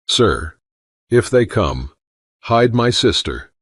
Sir, if they come, hide my sister."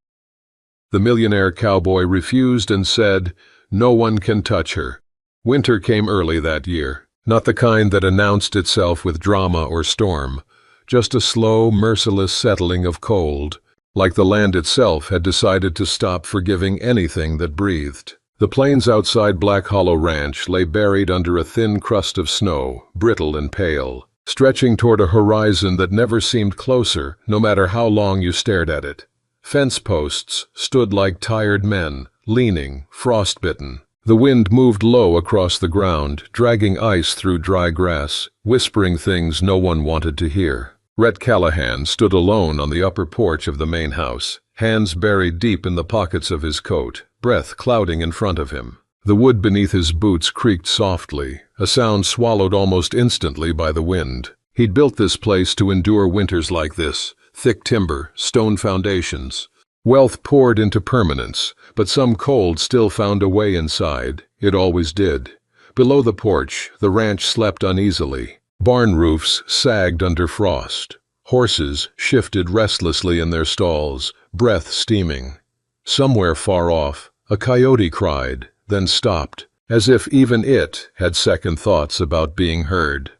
The millionaire cowboy refused and said, "No one can touch her." Winter came early that year, not the kind that announced itself with drama or storm, just a slow, merciless settling of cold, like the land itself had decided to stop forgiving anything that breathed. The plains outside Black Hollow Ranch lay buried under a thin crust of snow, brittle and pale, stretching toward a horizon that never seemed closer, no matter how long you stared at it. Fence posts stood like tired men, leaning, frostbitten. The wind moved low across the ground, dragging ice through dry grass, whispering things no one wanted to hear. Rhett Callahan stood alone on the upper porch of the main house, hands buried deep in the pockets of his coat, breath clouding in front of him. The wood beneath his boots creaked softly, a sound swallowed almost instantly by the wind. He'd built this place to endure winters like this, thick timber, stone foundations. Wealth poured into permanence, but some cold still found a way inside. It always did. Below the porch, the ranch slept uneasily. Barn roofs sagged under frost. Horses shifted restlessly in their stalls, breath steaming. Somewhere far off, a coyote cried, then stopped, as if even it had second thoughts about being heard.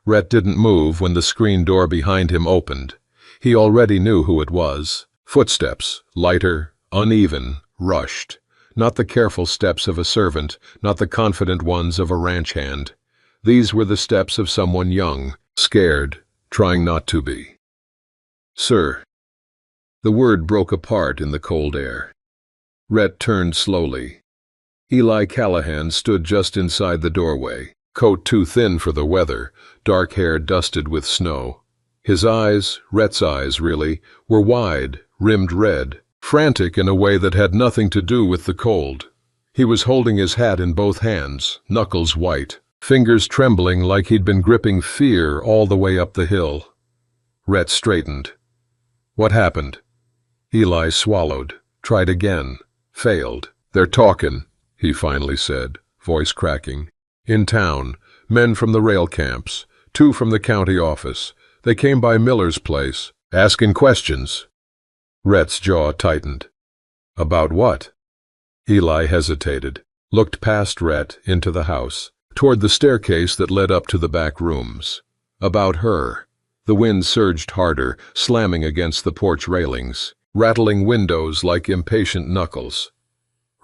Rhett didn't move when the screen door behind him opened. He already knew who it was. Footsteps, lighter, uneven, rushed. Not the careful steps of a servant, not the confident ones of a ranch hand. These were the steps of someone young, scared, trying not to be. "Sir." The word broke apart in the cold air. Rhett turned slowly. Eli Callahan stood just inside the doorway, coat too thin for the weather, dark hair dusted with snow. His eyes, Rhett's eyes really, were wide, rimmed red, frantic in a way that had nothing to do with the cold. He was holding his hat in both hands, knuckles white, fingers trembling like he'd been gripping fear all the way up the hill. Rhett straightened. "What happened?" Eli swallowed, tried again, failed. "They're talkin'," he finally said, voice cracking. "In town, men from the rail camps, 2 from the county office. They came by Miller's place, asking questions." Rhett's jaw tightened. "About what?" Eli hesitated, looked past Rhett into the house, toward the staircase that led up to the back rooms. "About her." The wind surged harder, slamming against the porch railings, rattling windows like impatient knuckles.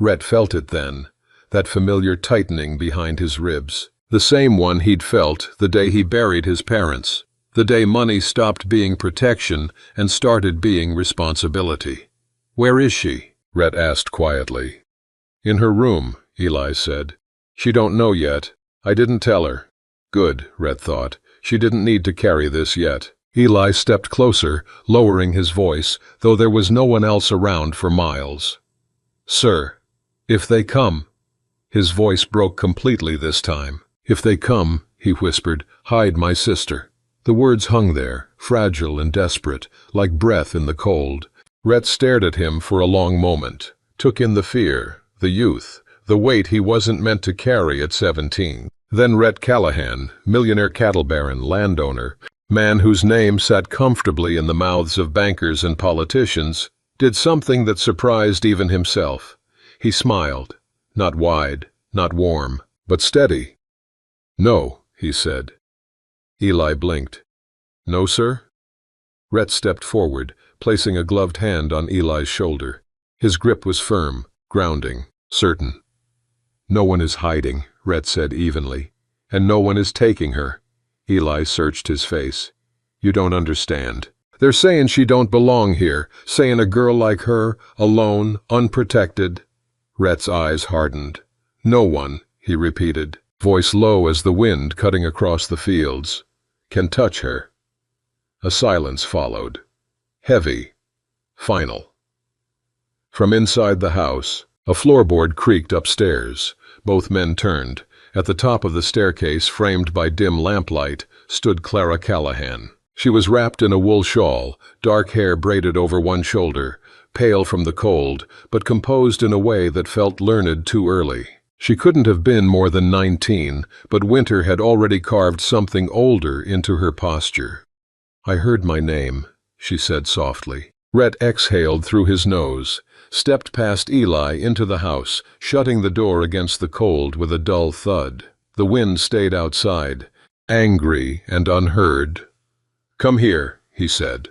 Rhett felt it then, that familiar tightening behind his ribs, the same one he'd felt the day he buried his parents, the day money stopped being protection and started being responsibility. "Where is she?" Rhett asked quietly. "In her room," Eli said. "She don't know yet. I didn't tell her." Good, Rhett thought. She didn't need to carry this yet. Eli stepped closer, lowering his voice, though there was no one else around for miles. "Sir, if they come." His voice broke completely this time. "If they come," he whispered, "hide my sister." The words hung there, fragile and desperate, like breath in the cold. Rhett stared at him for a long moment, took in the fear, the youth, the weight he wasn't meant to carry at 17. Then Rhett Callahan, millionaire cattle baron, landowner, man whose name sat comfortably in the mouths of bankers and politicians, did something that surprised even himself. He smiled, not wide, not warm, but steady. "No," he said. Eli blinked. "No, sir?" Rhett stepped forward, placing a gloved hand on Eli's shoulder. His grip was firm, grounding, certain. "No one is hiding," Rhett said evenly. "And no one is taking her." Eli searched his face. "You don't understand. They're saying she don't belong here, saying a girl like her, alone, unprotected." Rhett's eyes hardened. "No one," he repeated, voice low as the wind cutting across the fields, "can touch her." A silence followed. Heavy. Final. From inside the house, a floorboard creaked upstairs. Both men turned. At the top of the staircase, framed by dim lamplight, stood Clara Callahan. She was wrapped in a wool shawl, dark hair braided over one shoulder, pale from the cold, but composed in a way that felt learned too early. She couldn't have been more than 19, but winter had already carved something older into her posture. I heard my name, she said softly. Rhett exhaled through his nose, stepped past Eli into the house, shutting the door against the cold with a dull thud. The wind stayed outside, angry and unheard. "Come here," he said.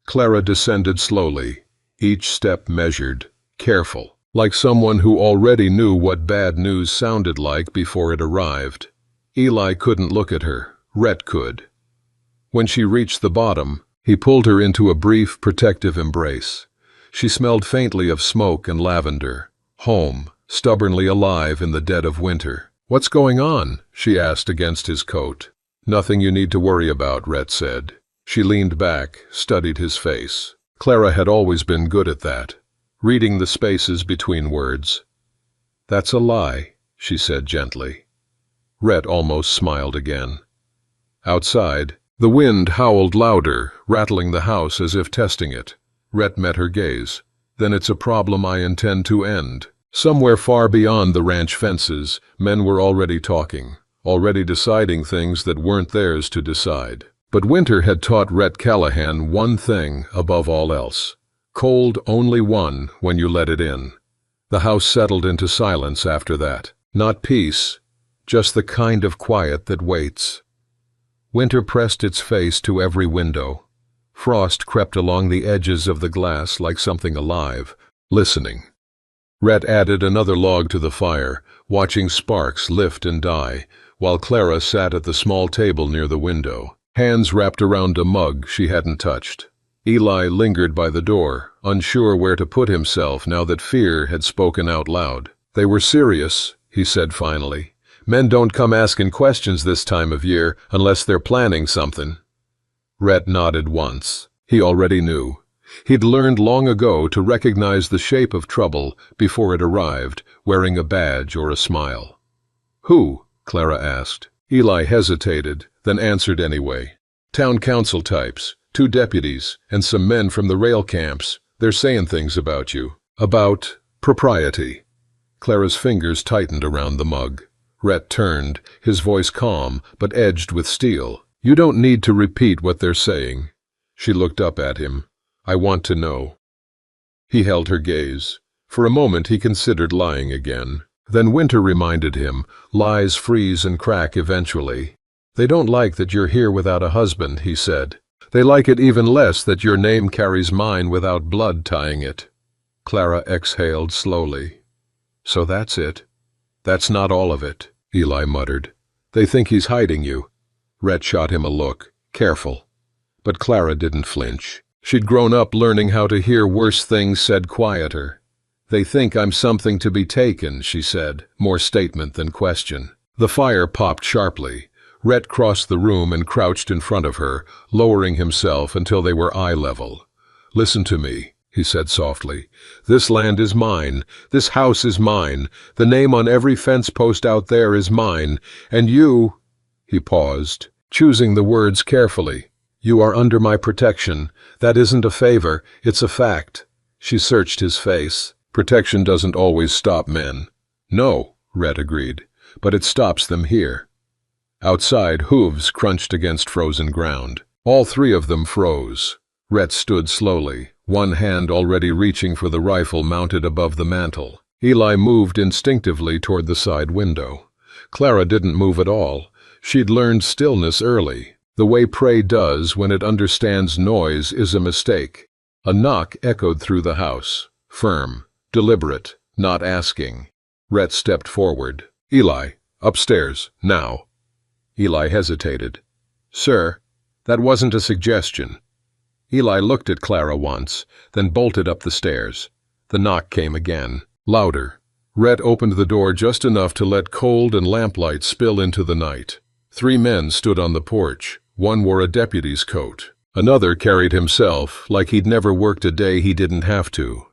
Clara descended slowly, each step measured, careful, like someone who already knew what bad news sounded like before it arrived. Eli couldn't look at her. Rhett could. When she reached the bottom, he pulled her into a brief, protective embrace. She smelled faintly of smoke and lavender. Home, stubbornly alive in the dead of winter. "What's going on?" she asked against his coat. "Nothing you need to worry about," Rhett said. She leaned back, studied his face. Clara had always been good at that, reading the spaces between words. "That's a lie," she said gently. Rhett almost smiled again. Outside, the wind howled louder, rattling the house as if testing it. Rhett met her gaze. "Then it's a problem I intend to end." Somewhere far beyond the ranch fences, men were already talking, already deciding things that weren't theirs to decide. But winter had taught Rhett Callahan one thing above all else. Cold only won when you let it in. The house settled into silence after that. Not peace, just the kind of quiet that waits. Winter pressed its face to every window. Frost crept along the edges of the glass like something alive, listening. Rhett added another log to the fire, watching sparks lift and die, while Clara sat at the small table near the window, hands wrapped around a mug she hadn't touched. Eli lingered by the door, unsure where to put himself now that fear had spoken out loud. "They were serious," he said finally. "Men don't come asking questions this time of year unless they're planning something." Rhett nodded once. He already knew. He'd learned long ago to recognize the shape of trouble before it arrived, wearing a badge or a smile. "Who?" Clara asked. Eli hesitated, then answered anyway. "Town council types, 2 deputies, and some men from the rail camps. They're saying things about you. About propriety." Clara's fingers tightened around the mug. Rhett turned, his voice calm, but edged with steel. "You don't need to repeat what they're saying." She looked up at him. "I want to know." He held her gaze. For a moment he considered lying again. Then winter reminded him, lies freeze and crack eventually. "They don't like that you're here without a husband," he said. "They like it even less that your name carries mine without blood tying it." Clara exhaled slowly. "So that's it." "That's not all of it," Eli muttered. "They think he's hiding you." Rhett shot him a look, careful. But Clara didn't flinch. She'd grown up learning how to hear worse things said quieter. "They think I'm something to be taken," she said, more statement than question. The fire popped sharply. Rhett crossed the room and crouched in front of her, lowering himself until they were eye level. "Listen to me," he said softly. "This land is mine. This house is mine. The name on every fence post out there is mine. And you—" He paused, choosing the words carefully. "You are under my protection. That isn't a favor, it's a fact." She searched his face. "Protection doesn't always stop men." "No," Rhett agreed, "but it stops them here." Outside, hooves crunched against frozen ground. All 3 of them froze. Rhett stood slowly, one hand already reaching for the rifle mounted above the mantel. Eli moved instinctively toward the side window. Clara didn't move at all. She'd learned stillness early. The way prey does when it understands noise is a mistake. A knock echoed through the house. Firm, deliberate, not asking. Rhett stepped forward. "Eli, upstairs, now." Eli hesitated. "Sir, that wasn't a suggestion." Eli looked at Clara once, then bolted up the stairs. The knock came again, louder. Rhett opened the door just enough to let cold and lamplight spill into the night. 3 men stood on the porch. One wore a deputy's coat. Another carried himself like he'd never worked a day he didn't have to.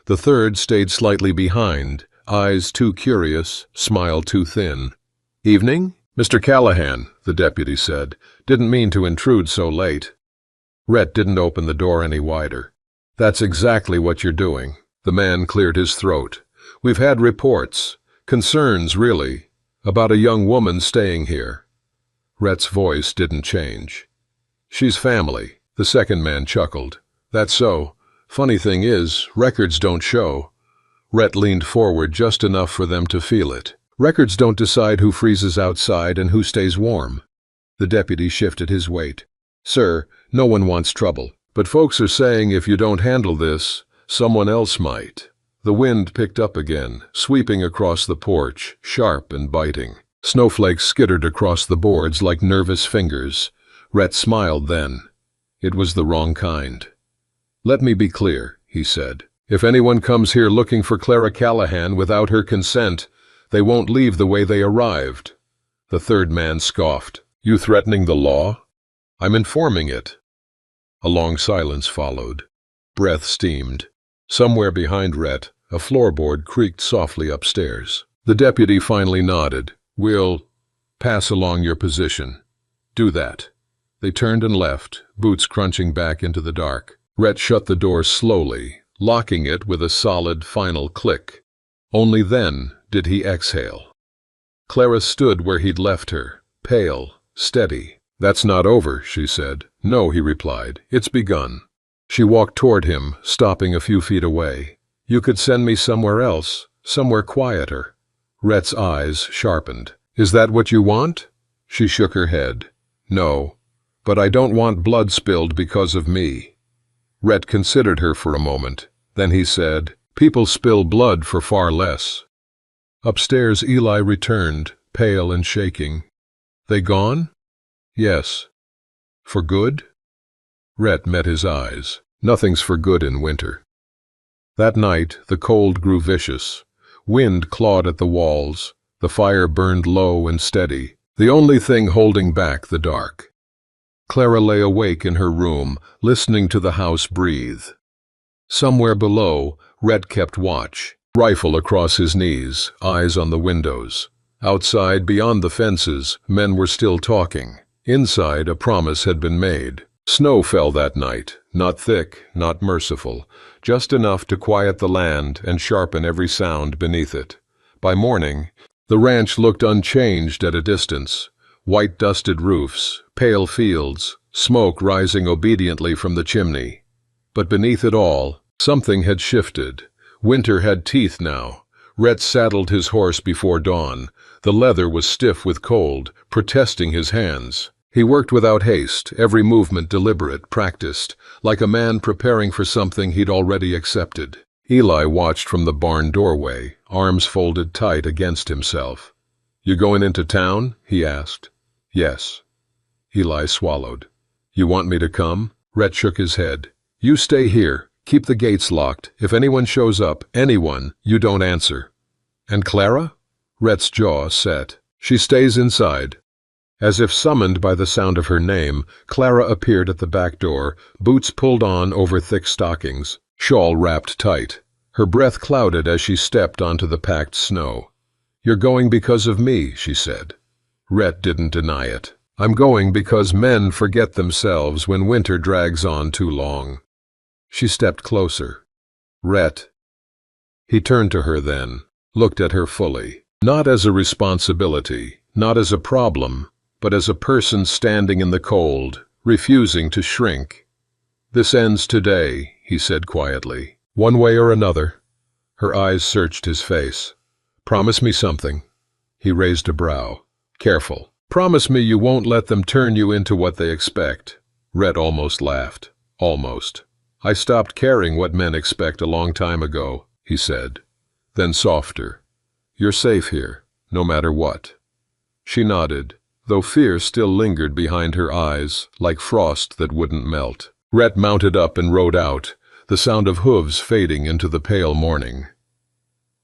The third stayed slightly behind, eyes too curious, smile too thin. "Evening? Mr. Callahan," the deputy said. "Didn't mean to intrude so late." Rhett didn't open the door any wider. "That's exactly what you're doing." The man cleared his throat. "We've had reports, concerns really, about a young woman staying here." Rhett's voice didn't change. She's family. The second man chuckled. That's so. Funny thing is, records don't show. Rhett leaned forward just enough for them to feel it. Records don't decide who freezes outside and who stays warm. The deputy shifted his weight. Sir, no one wants trouble. But folks are saying if you don't handle this, someone else might. The wind picked up again, sweeping across the porch, sharp and biting. Snowflakes skittered across the boards like nervous fingers. Rhett smiled then. It was the wrong kind. Let me be clear, he said. If anyone comes here looking for Clara Callahan without her consent, they won't leave the way they arrived. The third man scoffed. You threatening the law? I'm informing it. A long silence followed. Breath steamed. Somewhere behind Rhett, a floorboard creaked softly upstairs. The deputy finally nodded. We'll pass along your position. Do that. They turned and left, boots crunching back into the dark. Rhett shut the door slowly, locking it with a solid final click. Only then did he exhale. Clara stood where he'd left her, pale, steady. That's not over, she said. No, he replied. It's begun. She walked toward him, stopping a few feet away. You could send me somewhere else, somewhere quieter. Rhett's eyes sharpened. Is that what you want? She shook her head. No, but I don't want blood spilled because of me. Rhett considered her for a moment. Then he said, people spill blood for far less. Upstairs, Eli returned, pale and shaking. They gone? Yes. For good? Rhett met his eyes. Nothing's for good in winter. That night, the cold grew vicious. Wind clawed at the walls. The fire burned low and steady, the only thing holding back the dark. Clara lay awake in her room, listening to the house breathe. Somewhere below, Rhett kept watch, rifle across his knees, eyes on the windows. Outside, beyond the fences, men were still talking. Inside, a promise had been made. Snow fell that night, not thick, not merciful, just enough to quiet the land and sharpen every sound beneath it. By morning, the ranch looked unchanged at a distance. White dusted roofs, pale fields, smoke rising obediently from the chimney. But beneath it all, something had shifted. Winter had teeth now. Rhett saddled his horse before dawn. The leather was stiff with cold, protesting his hands. He worked without haste, every movement deliberate, practiced, like a man preparing for something he'd already accepted. Eli watched from the barn doorway, arms folded tight against himself. You going into town? He asked. Yes. Eli swallowed. You want me to come? Rhett shook his head. You stay here. Keep the gates locked. If anyone shows up, anyone, you don't answer. And Clara? Rhett's jaw set. She stays inside. As if summoned by the sound of her name, Clara appeared at the back door, boots pulled on over thick stockings, shawl wrapped tight. Her breath clouded as she stepped onto the packed snow. You're going because of me, she said. Rhett didn't deny it. I'm going because men forget themselves when winter drags on too long. She stepped closer. Rhett. He turned to her then, looked at her fully, not as a responsibility, not as a problem, but as a person standing in the cold, refusing to shrink. This ends today, he said quietly, one way or another. Her eyes searched his face. Promise me something. He raised a brow. Careful. Promise me you won't let them turn you into what they expect. Rhett almost laughed. Almost. I stopped caring what men expect a long time ago, he said. Then softer. You're safe here, no matter what. She nodded, though fear still lingered behind her eyes, like frost that wouldn't melt. Rhett mounted up and rode out, the sound of hooves fading into the pale morning.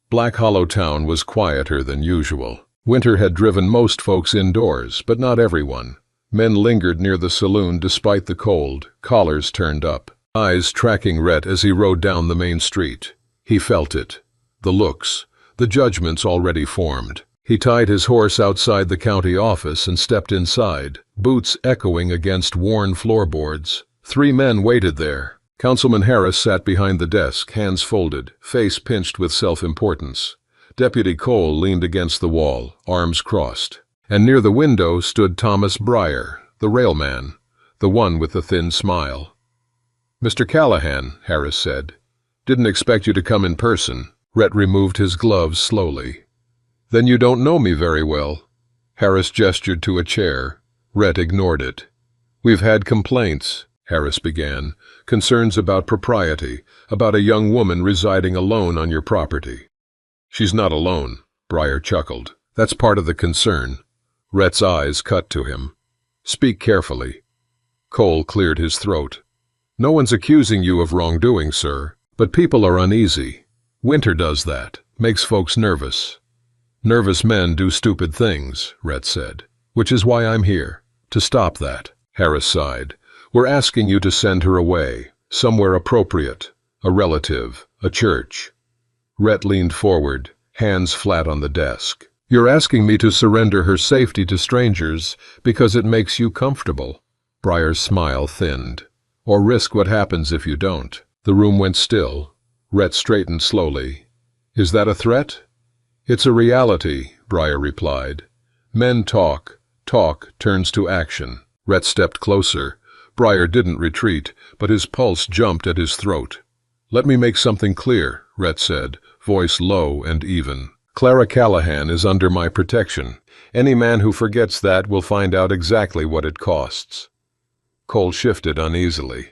Black Hollow Town was quieter than usual. Winter had driven most folks indoors, but not everyone. Men lingered near the saloon despite the cold, collars turned up, eyes tracking Rhett as he rode down the main street. He felt it. The looks, the judgments already formed. He tied his horse outside the county office and stepped inside, boots echoing against worn floorboards. 3 men waited there. Councilman Harris sat behind the desk, hands folded, face pinched with self-importance. Deputy Cole leaned against the wall, arms crossed. And near the window stood Thomas Breyer, the railman. the one with the thin smile. "Mr. Callahan," Harris said. "Didn't expect you to come in person." Rhett removed his gloves slowly. "Then you don't know me very well." Harris gestured to a chair. Rhett ignored it. "We've had complaints," Harris began. "Concerns about propriety, about a young woman residing alone on your property." "She's not alone," Prairie chuckled. "That's part of the concern." Rhett's eyes cut to him. "Speak carefully." Cole cleared his throat. "No one's accusing you of wrongdoing, sir, but people are uneasy. Winter does that, makes folks nervous." "Nervous men do stupid things," Rhett said, "which is why I'm here, to stop that." Harris sighed. "We're asking you to send her away, somewhere appropriate, a relative, a church." Rhett leaned forward, hands flat on the desk. "You're asking me to surrender her safety to strangers because it makes you comfortable." Prairie's smile thinned. "Or risk what happens if you don't." The room went still. Rhett straightened slowly. "Is that a threat?" "It's a reality," Prairie replied. "Men talk. Talk turns to action." Rhett stepped closer. Prairie didn't retreat, but his pulse jumped at his throat. "Let me make something clear," Rhett said, voice low and even. "Clara Callahan is under my protection. Any man who forgets that will find out exactly what it costs." Cole shifted uneasily.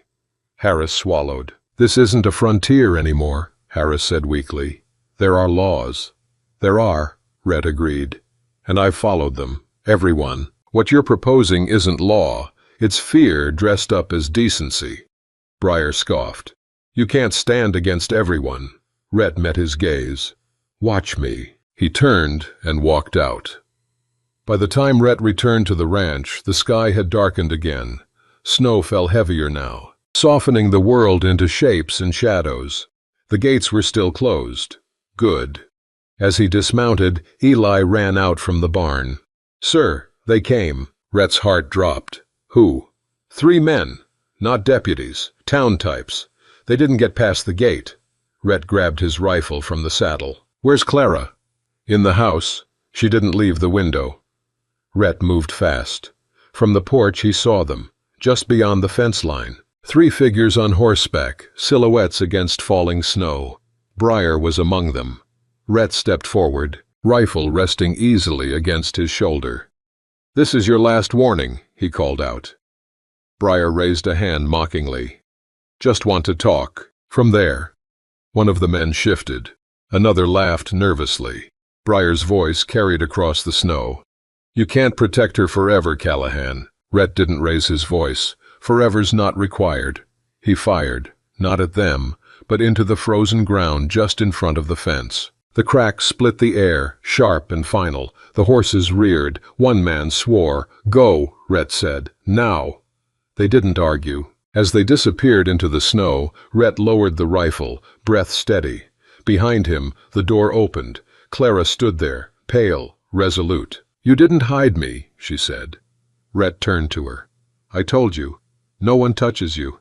Harris swallowed. "This isn't a frontier anymore," Harris said weakly. "There are laws." "There are," Rhett agreed. "And I've followed them. Everyone. What you're proposing isn't law. It's fear dressed up as decency." Prairie scoffed. "You can't stand against everyone." Rhett met his gaze. "Watch me." He turned and walked out. By the time Rhett returned to the ranch, the sky had darkened again. Snow fell heavier now, softening the world into shapes and shadows. The gates were still closed. Good. As he dismounted, Eli ran out from the barn. "Sir, they came." Rhett's heart dropped. "Who?" "3 men. Not deputies. Town types. They didn't get past the gate." Rhett grabbed his rifle from the saddle. "Where's Clara?" "In the house. She didn't leave the window." Rhett moved fast. From the porch he saw them, just beyond the fence line. 3 figures on horseback, silhouettes against falling snow. Prairie was among them. Rhett stepped forward, rifle resting easily against his shoulder. "This is your last warning," he called out. Prairie raised a hand mockingly. "Just want to talk." "From there." One of the men shifted. Another laughed nervously. Prairie's voice carried across the snow. "You can't protect her forever, Callahan." Rhett didn't raise his voice. "Forever's not required." He fired, not at them, but into the frozen ground just in front of the fence. The crack split the air, sharp and final. The horses reared. One man swore. "Go," Rhett said. "Now." They didn't argue. As they disappeared into the snow, Rhett lowered the rifle, breath steady. Behind him, the door opened. Clara stood there, pale, resolute. "You didn't hide me," she said. Rhett turned to her. "I told you. No one touches you."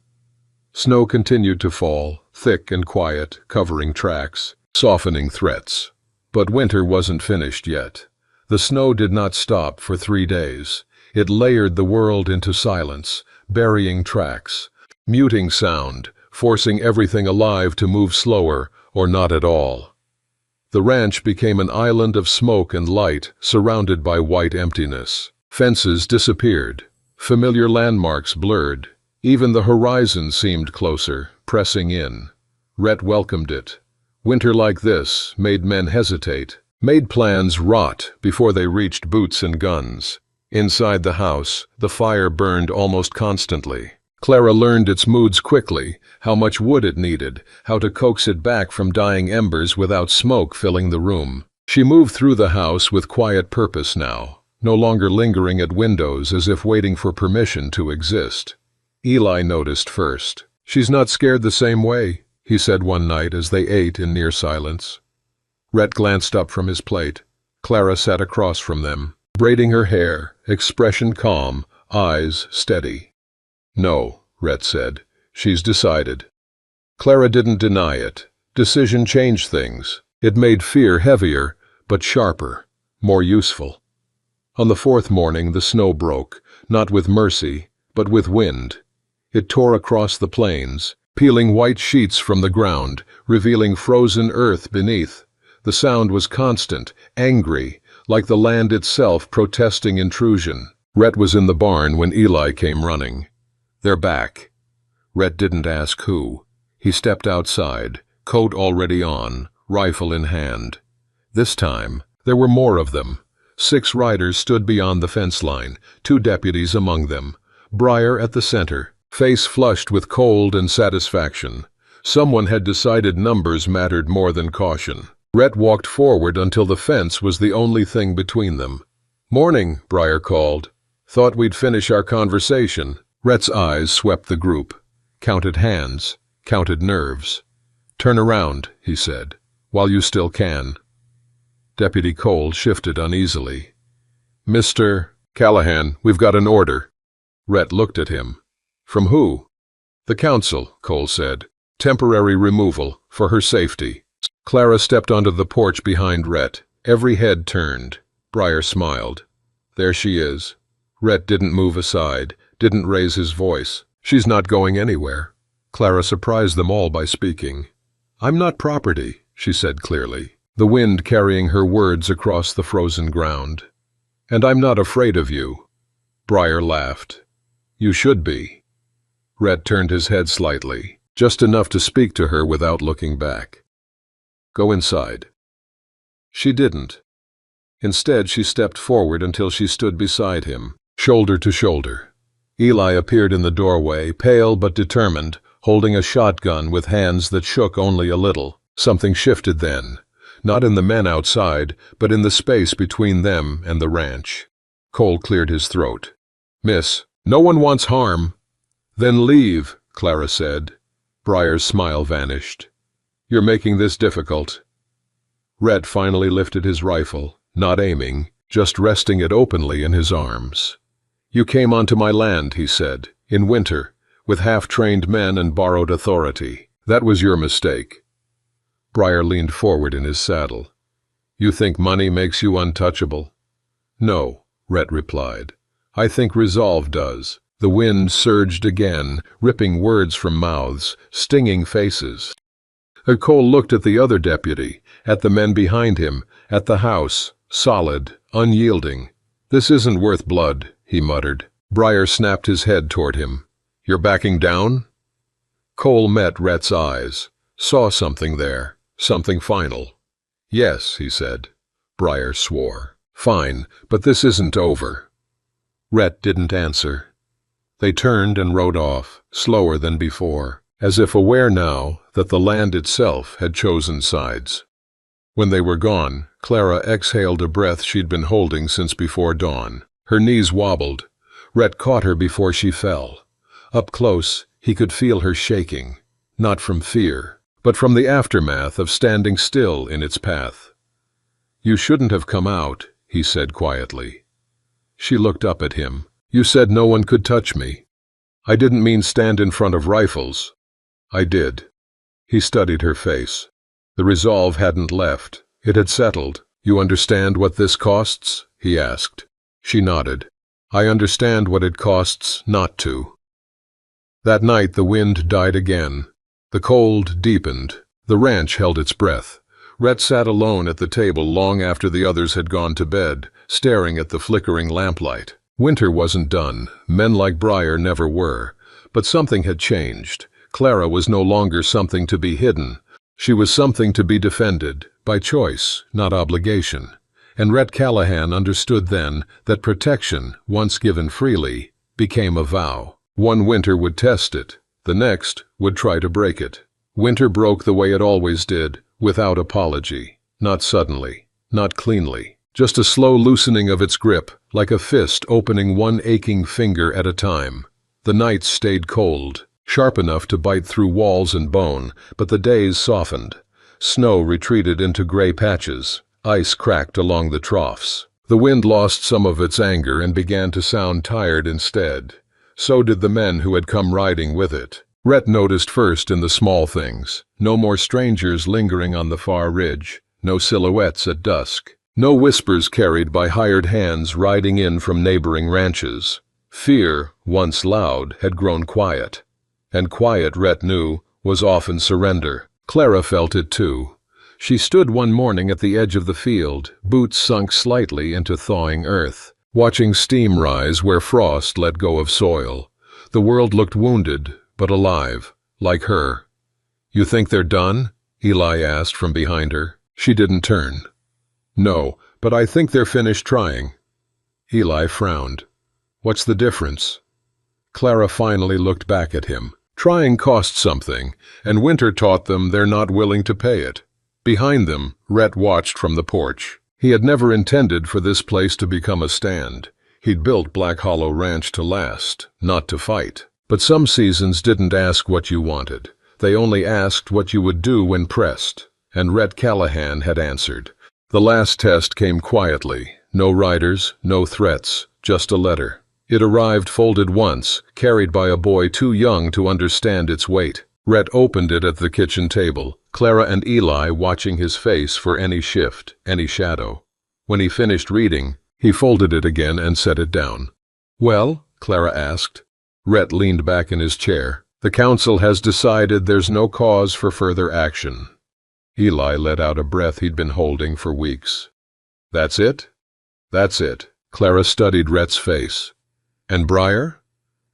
Snow continued to fall, thick and quiet, covering tracks, softening threats. But winter wasn't finished yet. The snow did not stop for 3 days. It layered the world into silence, burying tracks, muting sound, forcing everything alive to move slower or not at all. The ranch became an island of smoke and light, surrounded by white emptiness. Fences disappeared. Familiar landmarks blurred. Even the horizon seemed closer, pressing in. Rhett welcomed it. Winter like this made men hesitate, made plans rot before they reached boots and guns. Inside the house, the fire burned almost constantly. Clara learned its moods quickly, how much wood it needed, how to coax it back from dying embers without smoke filling the room. She moved through the house with quiet purpose now, no longer lingering at windows as if waiting for permission to exist. Eli noticed first. "She's not scared the same way," he said one night as they ate in near silence. Rhett glanced up from his plate. Clara sat across from them, braiding her hair, expression calm, eyes steady. "No," Rhett said. "She's decided." Clara didn't deny it. Decision changed things. It made fear heavier, but sharper, more useful. On the 4th morning the snow broke, not with mercy, but with wind. It tore across the plains, peeling white sheets from the ground, revealing frozen earth beneath. The sound was constant, angry, like the land itself protesting intrusion. Rhett was in the barn when Eli came running. "They're back." Rhett didn't ask who. He stepped outside, coat already on, rifle in hand. This time, there were more of them. 6 riders stood beyond the fence line, 2 deputies among them. Prairie at the center, face flushed with cold and satisfaction. Someone had decided numbers mattered more than caution. Rhett walked forward until the fence was the only thing between them. "Morning," Prairie called. "Thought we'd finish our conversation." Rhett's eyes swept the group, counted hands, counted nerves. "Turn around," he said, "while you still can." Deputy Cole shifted uneasily. "Mr. Callahan, we've got an order." Rhett looked at him. "From who?" "The council," Cole said. "Temporary removal, for her safety." Clara stepped onto the porch behind Rhett. Every head turned. Prairie smiled. "There she is." Rhett didn't move aside, didn't raise his voice. "She's not going anywhere." Clara surprised them all by speaking. "I'm not property," she said clearly, the wind carrying her words across the frozen ground. "And I'm not afraid of you." Prairie laughed. "You should be." Rhett turned his head slightly, just enough to speak to her without looking back. "Go inside." She didn't. Instead, she stepped forward until she stood beside him, shoulder to shoulder. Eli appeared in the doorway, pale but determined, holding a shotgun with hands that shook only a little. Something shifted then, not in the men outside, but in the space between them and the ranch. Cole cleared his throat. "Miss, no one wants harm." "Then leave," Clara said. Prairie's smile vanished. "You're making this difficult." Rhett finally lifted his rifle, not aiming, just resting it openly in his arms. "You came onto my land," he said, "in winter, with half-trained men and borrowed authority. That was your mistake." Prairie leaned forward in his saddle. "You think money makes you untouchable?" "No," Rhett replied. "I think resolve does." The wind surged again, ripping words from mouths, stinging faces. Cole looked at the other deputy, at the men behind him, at the house, solid, unyielding. "This isn't worth blood," he muttered. Prairie snapped his head toward him. "You're backing down?" Cole met Rhett's eyes, saw something there, something final. "Yes," he said. Prairie swore. "Fine, but this isn't over." Rhett didn't answer. They turned and rode off, slower than before, as if aware now that the land itself had chosen sides. When they were gone, Clara exhaled a breath she'd been holding since before dawn. Her knees wobbled. Rhett caught her before she fell. Up close, he could feel her shaking, not from fear, but from the aftermath of standing still in its path. "You shouldn't have come out," he said quietly. She looked up at him. "You said no one could touch me." "I didn't mean stand in front of rifles." "I did." He studied her face. The resolve hadn't left. It had settled. "You understand what this costs?" he asked. She nodded. "I understand what it costs not to." That night the wind died again. The cold deepened. The ranch held its breath. Rhett sat alone at the table long after the others had gone to bed, staring at the flickering lamplight. Winter wasn't done. Men like Prairie never were. But something had changed. Clara was no longer something to be hidden. She was something to be defended, by choice, not obligation. And Rhett Callahan understood then that protection, once given freely, became a vow. One winter would test it. The next would try to break it. Winter broke the way it always did, without apology. Not suddenly, not cleanly. Just a slow loosening of its grip, like a fist opening one aching finger at a time. The nights stayed cold, sharp enough to bite through walls and bone, but the days softened. Snow retreated into gray patches. Ice cracked along the troughs. The wind lost some of its anger and began to sound tired instead. So did the men who had come riding with it. Rhett noticed first in the small things. No more strangers lingering on the far ridge. No silhouettes at dusk. No whispers carried by hired hands riding in from neighboring ranches. Fear, once loud, had grown quiet. And quiet, Rhett knew, was often surrender. Clara felt it too. She stood one morning at the edge of the field, boots sunk slightly into thawing earth, watching steam rise where frost let go of soil. The world looked wounded, but alive, like her. "You think they're done?" Eli asked from behind her. She didn't turn. "No, but I think they're finished trying." Eli frowned. "What's the difference?" Clara finally looked back at him. Trying costs something, and winter taught them they're not willing to pay it. Behind them, Rhett watched from the porch. He had never intended for this place to become a stand. He'd built Black Hollow Ranch to last, not to fight. But some seasons didn't ask what you wanted. They only asked what you would do when pressed. And Rhett Callahan had answered. The last test came quietly. No riders, no threats, just a letter. It arrived folded once, carried by a boy too young to understand its weight. Rhett opened it at the kitchen table, Clara and Eli watching his face for any shift, any shadow. When he finished reading, he folded it again and set it down. "Well?" Clara asked. Rhett leaned back in his chair. "The council has decided there's no cause for further action." Eli let out a breath he'd been holding for weeks. "That's it?" "That's it." Clara studied Rhett's face. "And Briar?"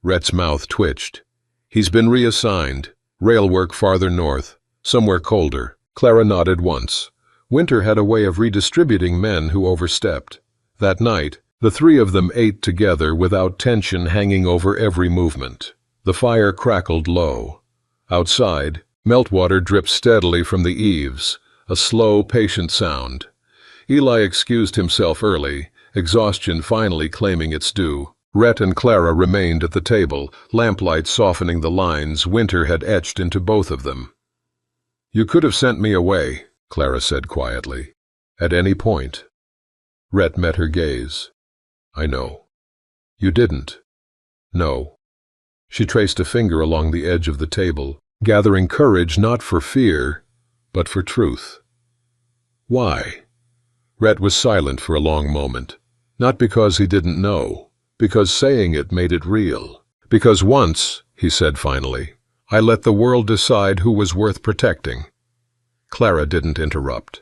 Rhett's mouth twitched. "He's been reassigned. Rail work farther north, somewhere colder." Clara nodded once. Winter had a way of redistributing men who overstepped. That night, the three of them ate together without tension hanging over every movement. The fire crackled low. Outside, meltwater dripped steadily from the eaves, a slow, patient sound. Eli excused himself early, exhaustion finally claiming its due. Rhett and Clara remained at the table, lamplight softening the lines winter had etched into both of them. "You could have sent me away," Clara said quietly. "At any point." Rhett met her gaze. "I know." "You didn't." "No." She traced a finger along the edge of the table, gathering courage not for fear, but for truth. "Why?" Rhett was silent for a long moment. Not because he didn't know, because saying it made it real. "Because once," he said finally, "I let the world decide who was worth protecting." Clara didn't interrupt.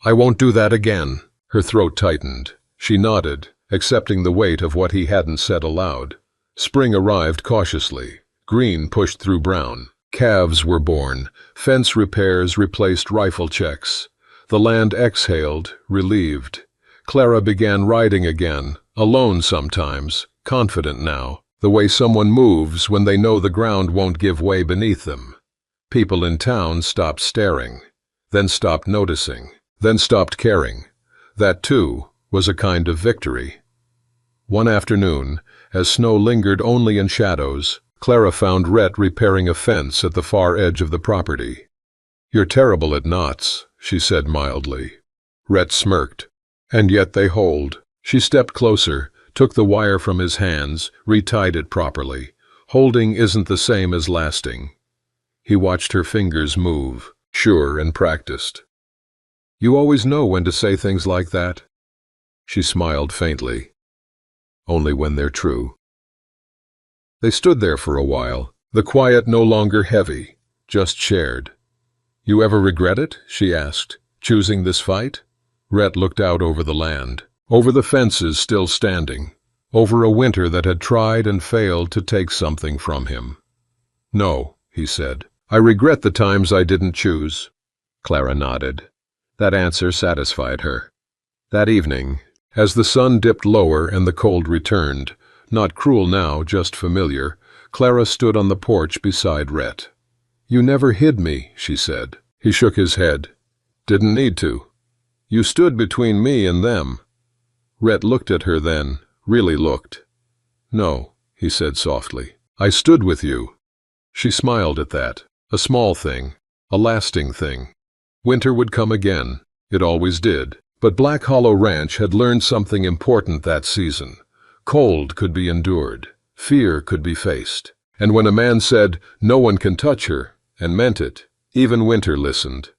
"I won't do that again." Her throat tightened. She nodded, accepting the weight of what he hadn't said aloud. Spring arrived cautiously. Green pushed through brown. Calves were born. Fence repairs replaced rifle checks. The land exhaled, relieved. Clara began riding again, alone sometimes, confident now, the way someone moves when they know the ground won't give way beneath them. People in town stopped staring, then stopped noticing, then stopped caring. That, too, was a kind of victory. One afternoon, as snow lingered only in shadows, Clara found Rhett repairing a fence at the far edge of the property. "You're terrible at knots," she said mildly. Rhett smirked. "And yet they hold." She stepped closer, took the wire from his hands, retied it properly. Holding isn't the same as lasting. He watched her fingers move, sure and practiced. "You always know when to say things like that?" She smiled faintly. "Only when they're true." They stood there for a while, the quiet no longer heavy, just shared. "You ever regret it?" she asked, "choosing this fight?" Rhett looked out over the land, over the fences still standing, over a winter that had tried and failed to take something from him. "No," he said. "I regret the times I didn't choose." Clara nodded. That answer satisfied her. That evening, as the sun dipped lower and the cold returned, not cruel now, just familiar, Clara stood on the porch beside Rhett. "You never hid me," she said. He shook his head. "Didn't need to. You stood between me and them." Rhett looked at her then, really looked. "No," he said softly. "I stood with you." She smiled at that. A small thing, a lasting thing. Winter would come again. It always did. But Black Hollow Ranch had learned something important that season. Cold could be endured. Fear could be faced. And when a man said, "No one can touch her," and meant it, even Winter listened.